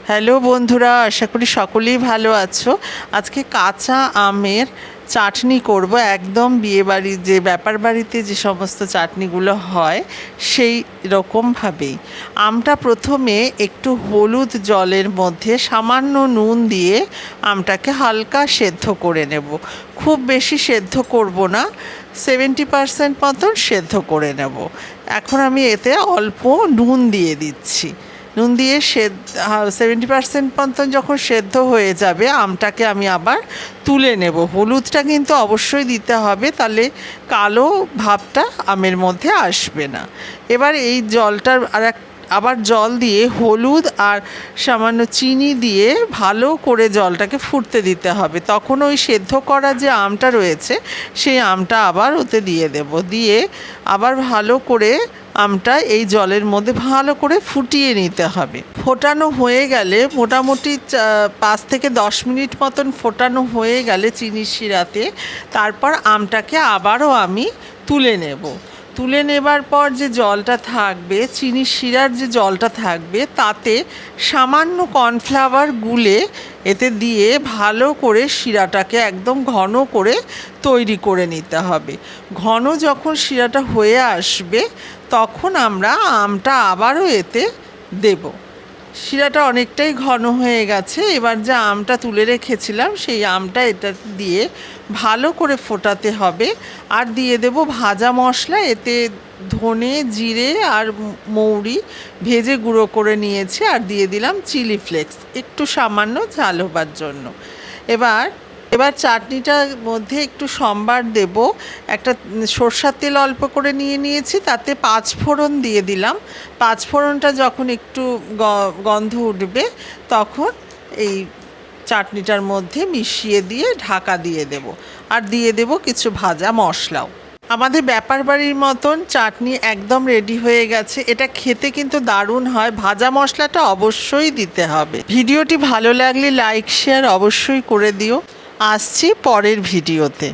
Hello বন্ধুরা, আশা করি সকলেই ভালো আছো। আজকে কাঁচা আমের চাটনি করব, একদম বিয়েবাড়ি যে ব্যাপার বাড়িতে যে সমস্ত চাটনিগুলো হয় সেই রকমভাবেই। আমটা প্রথমে একটু হলুদ জলের মধ্যে সামান্য নুন দিয়ে আমটাকে হালকা সেদ্ধ করে নেব। খুব বেশি সেদ্ধ করব না, 70% মতন সেদ্ধ করে নেব। এখন আমি এতে অল্প নুন দিয়ে দিচ্ছি। নুন দিয়ে 70% মতন যখন সেদ্ধ হয়ে যাবে আমটাকে আমি আবার তুলে নেব। হলুদটা কিন্তু অবশ্যই দিতে হবে, তাহলে কালো ভাবটা আমের মধ্যে আসবে না। এবার এই জলটার আবার জল দিয়ে হলুদ আর সামান্য চিনি দিয়ে ভালো করে জলটাকে ফুটতে দিতে হবে। তখন ওই সেদ্ধ করা যে আমটা রয়েছে সেই আমটা আবার ওতে দিয়ে দেব। দিয়ে আবার ভালো করে আমটা এই জলের মধ্যে ভালো করে ফুটিয়ে নিতে হবে। ফোটানো হয়ে গেলে মোটামুটি 5 থেকে 10 মিনিট মতন ফোটানো হয়ে গেলে চিনির শিরাতে, তারপর আমটাকে আবারও আমি তুলে নেব। তুলে নেবার পর যে জলটা থাকবে, চিনির শিরার যে জলটা থাকবে, তাতে সামান্য কর্নফ্লাওয়ার গুলে এতে দিয়ে ভালো করে শিরাটাকে একদম ঘন করে তৈরি করে নিতে হবে। ঘন যখন শিরাটা হয়ে আসবে তখন আমরা আমটা আবারও এতে দেব। শিরাটা অনেকটাই ঘন হয়ে গেছে। এবার যে আমটা তুলে রেখেছিলাম সেই আমটা এটা দিয়ে ভালো করে ফোটাতে হবে। আর দিয়ে দেব ভাজা মশলা, এতে ধনে, জিরে আর মৌরি ভেজে গুঁড়ো করে নিয়েছি। আর দিয়ে দিলাম চিলি ফ্লেক্স একটু সামান্য ঝাল হবার জন্য। এবার চাটনিটার মধ্যে একটু সম্বার দেব। একটা সরষের তেল অল্প করে নিয়েছি, তাতে 5 ফোড়ন দিয়ে দিলাম। 5 ফোড়নটা যখন একটু গন্ধ উঠবে তখন এই চাটনিটার মধ্যে মিশিয়ে দিয়ে ঢাকা দিয়ে দেব। আর দিয়ে দেব কিছু ভাজা মশলাও। আমাদের ব্যাপার বাড়ির মতন চাটনি একদম রেডি হয়ে গেছে। এটা খেতে কিন্তু দারুণ হয়। ভাজা মশলাটা অবশ্যই দিতে হবে। ভিডিওটি ভালো লাগলে লাইক শেয়ার অবশ্যই করে দিও। আসছি পরের ভিডিওতে।